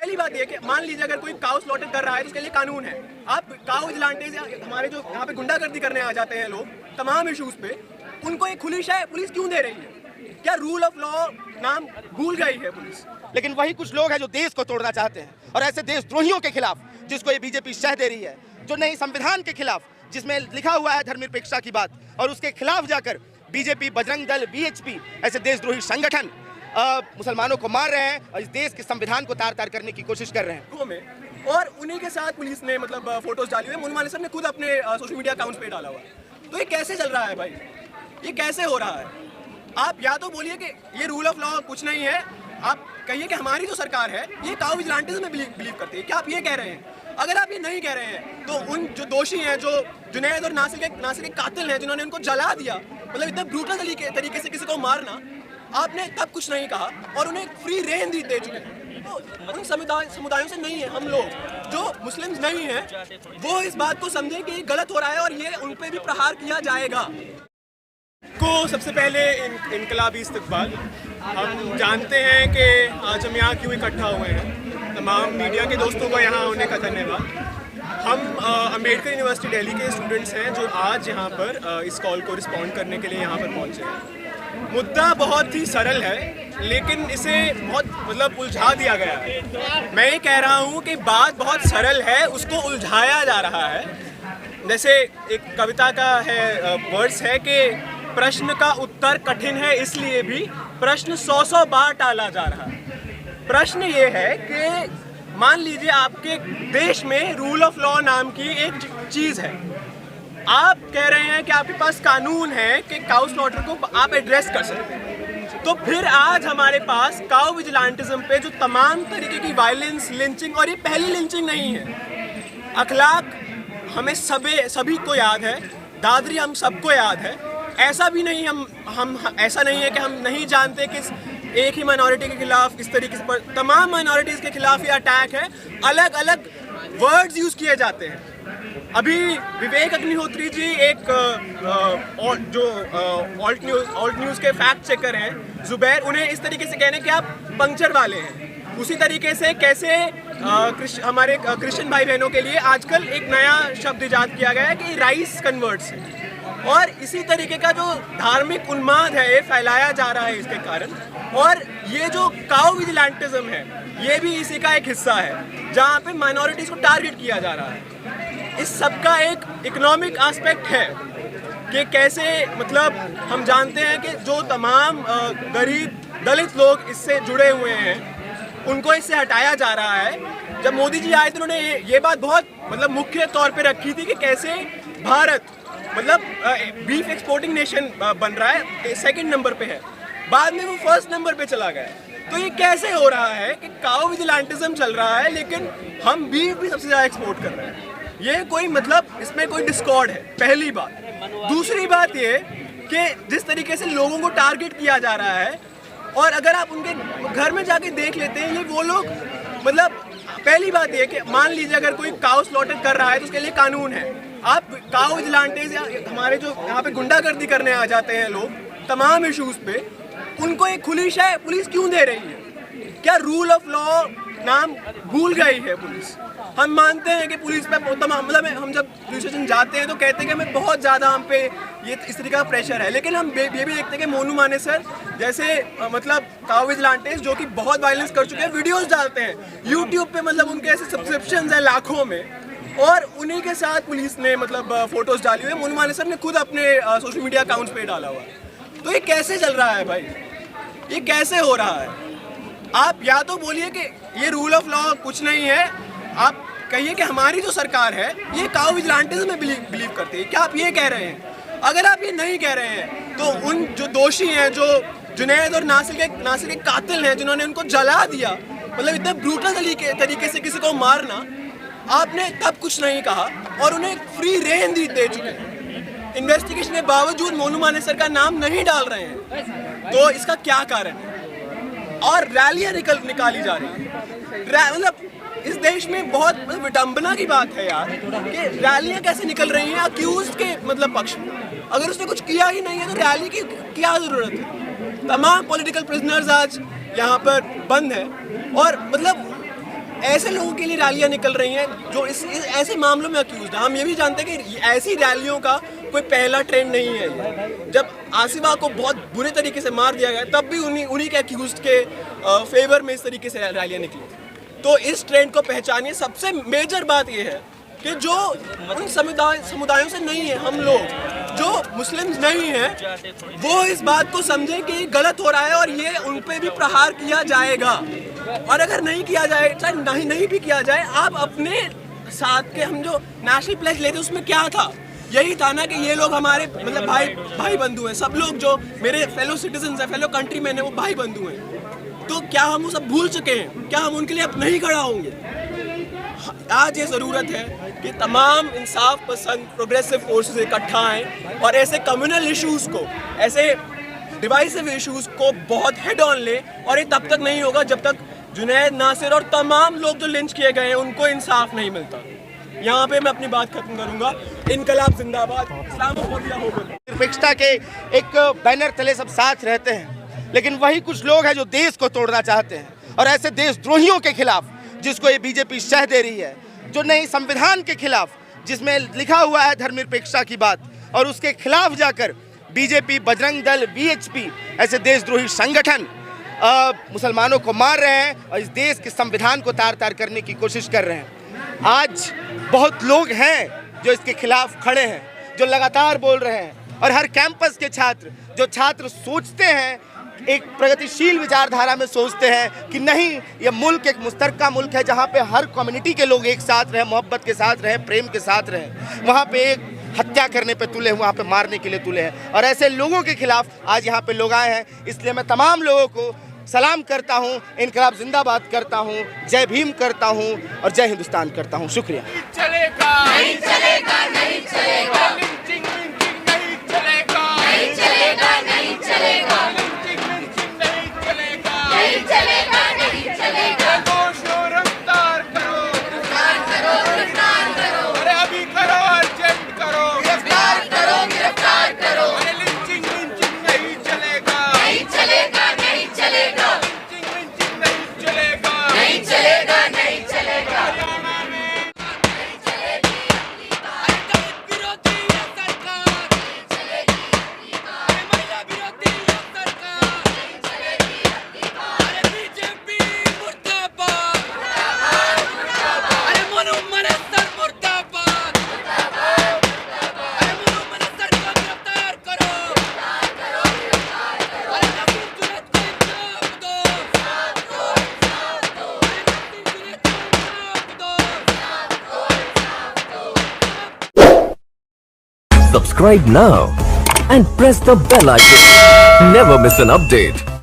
पहली बात ये कि मान लीजिए अगर कोई काउ स्लॉटर कर रहा है तो उसके लिए कानून है। आप काउ विजिलेंटेस या हमारे जो यहाँ पे गुंडागर्दी करने आ जाते हैं लोग तमाम इश्यूज पे, उनको एक खुली शय पुलिस क्यों दे रही है? क्या रूल ऑफ लॉ नाम भूल गई है पुलिस? लेकिन वही कुछ लोग हैं जो देश को तोड़ना चाहते हैं और ऐसे देशद्रोहियों के खिलाफ जिसको ये बीजेपी शह दे रही है, जो नई संविधान के खिलाफ जिसमें लिखा हुआ है धर्मनिरपेक्षता की बात, और उसके खिलाफ जाकर बीजेपी, बजरंग दल, बीएचपी ऐसे देशद्रोही संगठन मुसलमानों को मार रहे हैं और इस देश के संविधान को तार-तार करने की कोशिश कर रहे हैं। और उन्हीं के साथ पुलिस ने मतलब फोटोज डाली हुई, मुनमाने सर ने खुद अपने सोशल मीडिया अकाउंट्स पे डाला हुआ है। तो ये कैसे चल रहा है भाई? ये कैसे हो रहा है? आप या तो बोलिए कि ये रूल ऑफ लॉ कुछ नहीं है, आप कहिए कि हमारी जो सरकार है ये काउ विजिलेंटेस में बिलीव करती है। क्या आप ये कह रहे हैं? अगर आप ये नहीं कह रहे हैं तो उन जो दोषी हैं, जो जुनैद और नासिर के कातिल हैं, जिन्होंने उनको जला दिया, मतलब इतना ब्रूटल तरीके से किसी को मारना, आपने तब कुछ नहीं कहा और उन्हें फ्री रेन दे चुके हैं। तो उन समुदायों से नहीं है, हम लोग जो मुस्लिम नहीं हैं वो इस बात को समझें कि ये गलत हो रहा है और ये उन पे भी प्रहार किया जाएगा। को सबसे पहले इनकलाबी इस्तकबाल। हम जानते हैं कि आज हम यहाँ क्यों इकट्ठा हुए हैं। तमाम मीडिया के दोस्तों को यहाँ होने का धन्यवाद। हम अम्बेडकर यूनिवर्सिटी दिल्ली के स्टूडेंट्स हैं जो आज यहाँ पर इस कॉल को रिस्पॉन्ड करने के लिए यहाँ पर पहुँचे हैं। मुद्दा बहुत ही सरल है लेकिन इसे बहुत मतलब उलझा दिया गया है। मैं ये कह रहा हूँ कि बात बहुत सरल है, उसको उलझाया जा रहा है। जैसे एक कविता का है वर्ड्स है कि प्रश्न का उत्तर कठिन है इसलिए भी प्रश्न 100 बार टाला जा रहा है। प्रश्न ये है कि मान लीजिए आपके देश में रूल ऑफ लॉ नाम की एक चीज़ है। आप कह रहे हैं कि आपके पास कानून है कि काउ स्लॉटर को आप एड्रेस कर सकते हैं। तो फिर आज हमारे पास काउ विजिलेंटिज्म पे जो तमाम तरीके की वायलेंस, लिंचिंग, और ये पहली लिंचिंग नहीं है। अखलाक हमें सभी को याद है, दादरी हम सबको याद है। ऐसा भी नहीं हम ऐसा नहीं है कि हम नहीं जानते कि एक ही माइनॉरिटी के खिलाफ इस तरीके से तमाम माइनॉरिटीज़ के खिलाफ ये अटैक है। अलग अलग वर्ड्स यूज़ किए जाते हैं। अभी विवेक अग्निहोत्री जी एक जो ऑल्ट न्यूज़ के फैक्ट चेकर हैं जुबैर, उन्हें इस तरीके से कहने कि आप पंक्चर वाले हैं। उसी तरीके से कैसे हमारे क्रिश्चियन भाई बहनों के लिए आजकल एक नया शब्द इजाद किया गया है कि राइस कन्वर्ट्स है। और इसी तरीके का जो धार्मिक उन्माद है ये फैलाया जा रहा है इसके कारण। और ये जो काउ विजिलेंटिज्म है ये भी इसी का एक हिस्सा है जहाँ पे माइनॉरिटीज़ को टारगेट किया जा रहा है। इस सब का एक इकोनॉमिक एस्पेक्ट है कि कैसे मतलब हम जानते हैं कि जो तमाम गरीब दलित लोग इससे जुड़े हुए हैं उनको इससे हटाया जा रहा है। जब मोदी जी आए थे उन्होंने ये बात बहुत मतलब मुख्य तौर पे रखी थी कि कैसे भारत मतलब बीफ एक्सपोर्टिंग नेशन बन रहा है, सेकंड नंबर पे है। बाद में वो फर्स्ट नंबर पे चला गया। तो ये कैसे हो रहा है कि काउ विजिलेंटिज्म चल रहा है लेकिन हम बीफ भी सबसे ज़्यादा एक्सपोर्ट कर रहे हैं? ये कोई मतलब इसमें कोई डिस्कॉर्ड है, पहली बात। दूसरी बात ये कि जिस तरीके से लोगों को टारगेट किया जा रहा है, और अगर आप उनके घर में जाके देख लेते हैं, ये वो लोग मतलब पहली बात ये कि मान लीजिए अगर कोई काउ स्लॉटर कर रहा है तो उसके लिए कानून है। आप काउ विजिलेंटेस या हमारे जो यहाँ पे गुंडागर्दी करने आ जाते हैं लोग तमाम इश्यूज पे, उनको एक खुली शय पुलिस क्यों दे रही है? क्या रूल ऑफ लॉ नाम भूल गई है पुलिस? हम मानते हैं कि पुलिस पे तमाम मतलब हम जब पुलिस स्टेशन जाते हैं तो कहते हैं कि हमें बहुत ज़्यादा हम पे ये इस तरीके का प्रेशर है, लेकिन हम ये भी देखते हैं कि मोनू माने सर जैसे मतलब काउ विजिलेंटेस जो कि बहुत वायलेंस कर चुके हैं वीडियोस डालते हैं यूट्यूब पे, मतलब उनके ऐसे सब्सक्रिप्शंस हैं लाखों में, और उन्हीं के साथ पुलिस ने मतलब फोटोज डाली हुई है। मोनू माने सर ने खुद अपने सोशल मीडिया अकाउंट्स पे डाला हुआ है। तो ये कैसे चल रहा है भाई? ये कैसे हो रहा है? आप या तो बोलिए कि ये रूल ऑफ लॉ कुछ नहीं है, आप कहिए कि हमारी जो सरकार है ये काउ विजिलेंटिज्म में बिलीव करती है। क्या आप ये कह रहे हैं? अगर आप ये नहीं कह रहे हैं तो उन जो दोषी हैं, जो जुनैद और नासिर के कातिल हैं, जिन्होंने उनको जला दिया, मतलब इतने ब्रूटल तरीके से किसी को मारना, आपने तब कुछ नहीं कहा और उन्हें फ्री रेन दे चुके हैं। इन्वेस्टिगेशन के बावजूद मोनू माने सर का नाम नहीं डाल रहे हैं। तो इसका क्या कारण है? और रैलियां निकाली जा रही है। मतलब इस देश में बहुत विडंबना की बात है यार कि रैलियां कैसे निकल रही हैं अक्यूज के मतलब पक्ष में। अगर उसने कुछ किया ही नहीं है तो रैली की क्या ज़रूरत है? तमाम पॉलिटिकल प्रिजनर्स आज यहाँ पर बंद है और मतलब ऐसे लोगों के लिए रैलियां निकल रही हैं जो इस ऐसे मामलों में अक्यूज है। हम ये भी जानते हैं कि ऐसी रैलियों का कोई पहला ट्रेंड नहीं है ये। जब आसिफा को बहुत बुरे तरीके से मार दिया गया तब भी उन्हीं के अक्यूज के फेवर में इस तरीके से रैलियां निकली। तो इस ट्रेंड को पहचानिए। सबसे मेजर बात ये है कि जो उन समुदायों से नहीं है, हम लोग जो मुस्लिम नहीं हैं, वो इस बात को समझें कि गलत हो रहा है और ये उन पे भी प्रहार किया जाएगा। और अगर नहीं किया जाए, चाहे नहीं भी किया जाए, आप अपने साथ के हम जो नेशनल प्लेज लेते उसमें क्या था? यही था ना कि ये लोग हमारे मतलब भाई बंधु हैं। सब लोग जो मेरे फेलो सिटीजन हैं, फेलो कंट्रीमैन हैं, वो भाई बंधु हैं। तो क्या हम वो सब भूल चुके हैं? क्या हम उनके लिए अब नहीं खड़ा होंगे? आज ये ज़रूरत है कि तमाम इंसाफ पसंद प्रोग्रेसिव फोर्सेस इकट्ठा आएँ और ऐसे कम्युनल इश्यूज़ को, ऐसे डिवाइसिव इश्यूज़ को बहुत हेड ऑन ले। और ये तब तक नहीं होगा जब तक जुनैद, नासिर और तमाम लोग जो लिंच किए गए हैं उनको इंसाफ नहीं मिलता। यहाँ पे मैं अपनी बात खत्म करूँगा। इनकलाब जिंदाबाद, इस्लामोफोबिया होगा। निरपेक्षता के एक बैनर तले सब साथ रहते हैं, लेकिन वही कुछ लोग हैं जो देश को तोड़ना चाहते हैं। और ऐसे देशद्रोहियों के खिलाफ जिसको ये बीजेपी शह दे रही है, जो नई संविधान के खिलाफ जिसमें लिखा हुआ है धर्मनिरपेक्षता की बात, और उसके खिलाफ जाकर बीजेपी, बजरंग दल, वीएचपी ऐसे देशद्रोही संगठन मुसलमानों को मार रहे हैं और इस देश के संविधान को तार तार करने की कोशिश कर रहे हैं। आज बहुत लोग हैं जो इसके खिलाफ खड़े हैं, जो लगातार बोल रहे हैं। और हर कैंपस के छात्र सोचते हैं, एक प्रगतिशील विचारधारा में सोचते हैं कि नहीं, ये मुल्क एक मुश्तरका मुल्क है जहाँ पे हर कम्युनिटी के लोग एक साथ रहें, मोहब्बत के साथ रहें, प्रेम के साथ रहें। वहाँ पे एक हत्या करने पे तुले हैं, वहाँ पे मारने के लिए तुले हैं। और ऐसे लोगों के खिलाफ आज यहाँ पे लोग आए हैं। इसलिए मैं तमाम लोगों को सलाम करता हूँ, इनकलाब जिंदाबाद करता हूँ, जय भीम करता हूँ और जय हिंदुस्तान करता हूँ। शुक्रिया। चलेगा नहीं चलेगा, नहीं चलेगा, लिंचिंग नहीं चलेगा, नहीं चलेगा, नहीं चलेगा, लिंचिंग नहीं चलेगा, नहीं चलेगा, नहीं चलेगा। दोषियों गिरफ्तार करो, गिरफ्तार करो, गिरफ्तार करो, अरे अभी करो, अर्जेंट करो, गिरफ्तार करो, गिरफ्तार करो। अरे लिंचिंग नहीं चलेगा, नहीं चलेगा, नहीं चलेगा, लिंचिंग नहीं चलेगा, नहीं चलेगा, नहीं चलेगा। हरियाणा में Subscribe now and press the bell icon. Never miss an update.